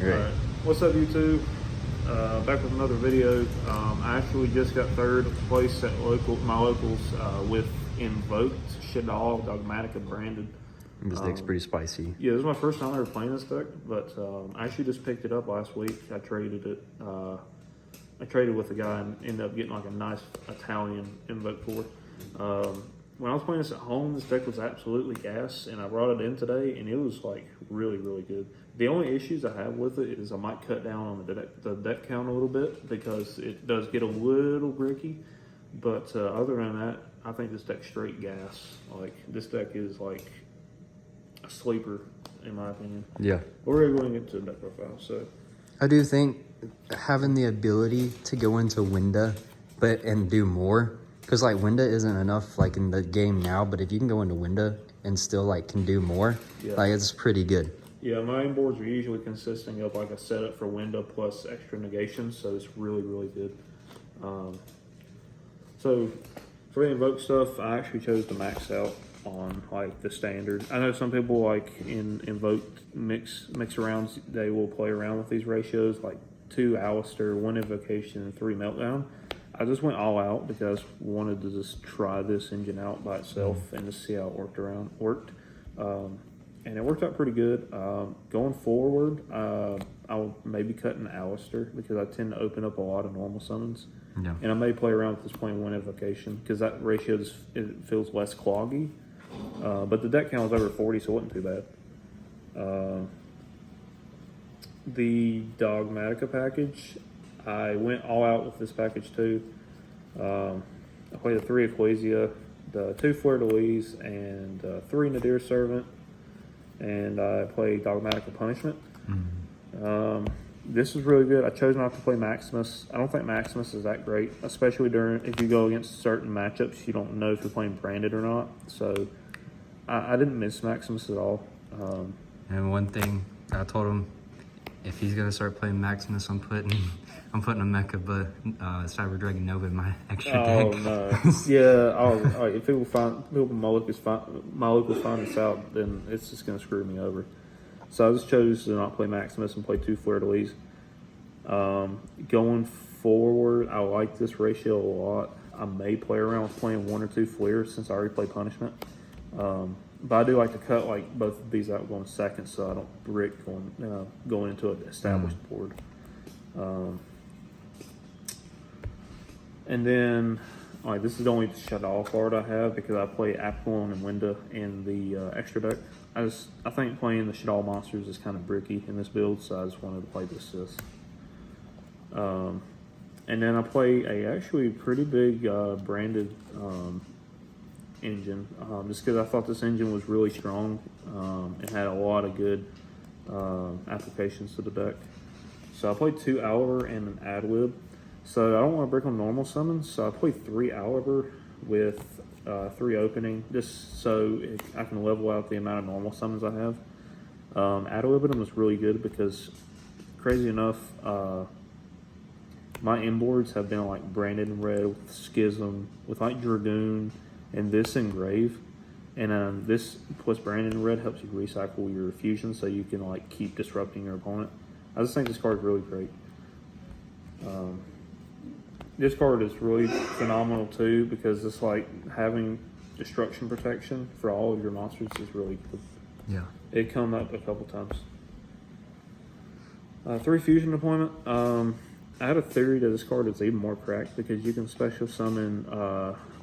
Right. What's up, YouTube? Back with another video. I actually just got third place at my locals with invoked shaddoll dogmatica branded. This deck's pretty spicy. Yeah, this is my first time ever playing this deck, but I actually just picked it up last week. I traded it. I traded with a guy and ended up getting like a nice Italian invoke for it. When I was playing this at home, this deck was absolutely gas, and I brought it in today, and it was like really, really good. The only issues I have with it is I might cut down on the deck count a little bit because it does get a little bricky. But other than that, I think this deck's straight gas. Like, this deck is like a sleeper, in my opinion. Yeah. But we're going into the deck profile, so. I do think having the ability to go into Winda and do more, because like Winda isn't enough like in the game now, but if you can go into Winda and still like can do more, like it's pretty good. Yeah, my main boards are usually consisting of like a setup for Winda plus extra negations, so it's really, really good. So for the invoke stuff, I actually chose to max out on like the standard. I know some people like in invoked mix arounds, they will play around with these ratios, like 2 Alistair, 1 invocation, and 3 meltdown. I just went all out because I wanted to just try this engine out by itself and just see how it worked. And it worked out pretty good. Going forward, I'll maybe cut an Alistair because I tend to open up a lot of normal summons. Yeah. And I may play around with this playing 1 invocation because that ratio it feels less cloggy. But the deck count was over 40, so it wasn't too bad. The Dogmatica package, I went all out with this package too. I played the 3 Ecclesia, the 2 Fleur-de-Lis, and 3 Nadir Servant, and I played Dogmatica Punishment. This is really good. I chose not to play Maximus. I don't think Maximus is that great, especially if you go against certain matchups, you don't know if you're playing branded or not. So I didn't miss Maximus at all. And one thing I told him, if he's gonna start playing Maximus, I'm putting a Mecha, but Cyber Dragon Nova in my extra deck. Oh no! Yeah. If my locals find this out, then it's just gonna screw me over. So I just chose to not play Maximus and play 2 Fleur-de-Lis. Going forward, I like this ratio a lot. I may play around with playing 1 or 2 Flares since I already play Punishment. But I do like to cut like both of these out going second, so I don't brick going into an established board. And then, this is the only shaddoll card I have because I play Apolon and Winda in the extra deck. I think playing the shaddoll monsters is kind of bricky in this build, so I just wanted to play this. And then I play a actually pretty big branded engine, just because I thought this engine was really strong and had a lot of good applications to the deck. So I played 2 Oliver and an Adlib. So I don't want to break on normal summons, so I played 3 Oliver with 3 opening, just so I can level out the amount of normal summons I have. Adlib was really good because, crazy enough, my inboards have been like branded in red with Schism, with like Dragoon, and this Engrave. And this plus branded in red helps you recycle your fusion so you can like keep disrupting your opponent. I just think this card is really great. This card is really phenomenal too because it's like having destruction protection for all of your monsters is really good. Yeah. It come up a couple times. 3 fusion deployment. I had a theory that this card is even more cracked because you can special summon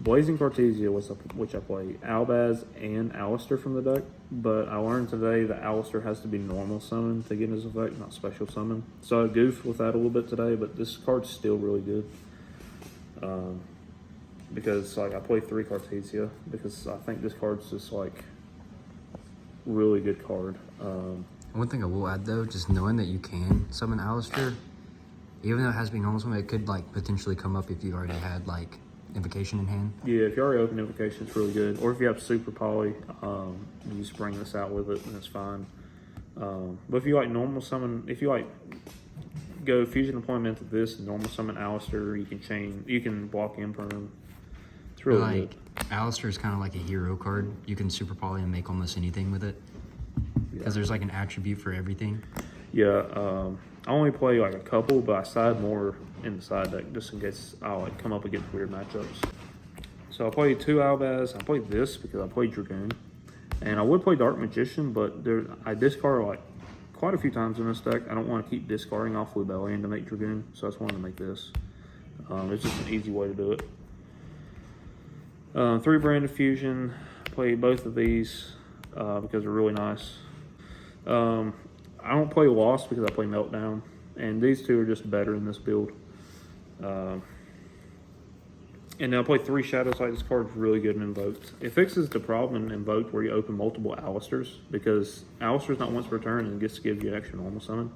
Blazing Cartesia, which I play, Albaz, and Alistair from the deck. But I learned today that Alistair has to be normal summon to get his effect, not special summon. So I goofed with that a little bit today, but this card's still really good. Because like I play 3 Cartesia because I think this card's just like really good card. One thing I will add though, just knowing that you can summon Alistair, even though it has been normal summon, it could like potentially come up if you already had like Invocation in hand. Yeah, if you already open Invocation, it's really good. Or if you have Super Poly, you just bring this out with it and it's fine. But if you like normal summon, if you like go fusion deployment into this and normal summon Alistair, you can block Imperm. It's really like good. Alistair is kind of like a hero card. You can super poly and make almost anything with it because there's like an attribute for everything. Yeah, I only play like a couple, but I side more in the side deck just in case I like come up against weird matchups. So I played 2 Albaz. I played this because I played Dragoon, and I would play Dark Magician, but I discard like quite a few times in this deck. I don't want to keep discarding off Lubellian to make Dragoon, so I just wanted to make this. It's just an easy way to do it. 3 Branded Fusion. Played both of these because they're really nice. I don't play Lost because I play Meltdown, and these 2 are just better in this build. And then I play 3 Shadow Sight. This card's really good in Invoked. It fixes the problem in Invoked where you open multiple Alistairs, because Alistair's not once per turn and gets to give you an extra normal summon.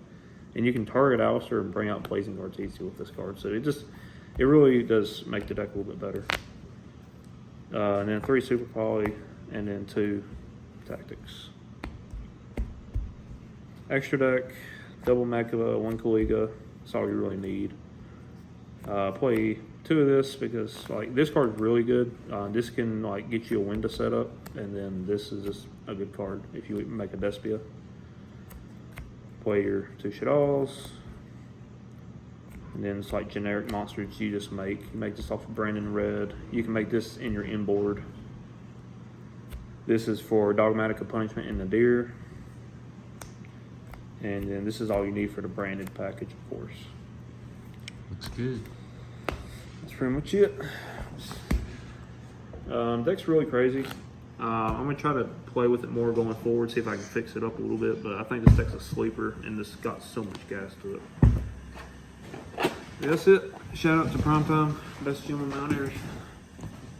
And you can target Alistair and bring out Blazing Guards easy with this card. So it really does make the deck a little bit better. And then 3 Super Poly, and then 2 Tactics. Extra deck, double Makava, 1 Kaliga. That's all you really need. Play 2 of this because like this card is really good. This can like get you a window setup, and then this is just a good card if you make a Despia. Play your 2 Shaddolls, and then it's like generic monsters you just make. You make this off of Brandon Red. You can make this in your inboard. This is for Dogmatica Punishment and the Deer. And then this is all you need for the branded package, of course. Looks good. That's pretty much it. Deck's really crazy. I'm gonna try to play with it more going forward, see if I can fix it up a little bit, but I think this deck's a sleeper and this got so much gas to it. That's it. Shout out to Primetime, best gym on Mount Airs.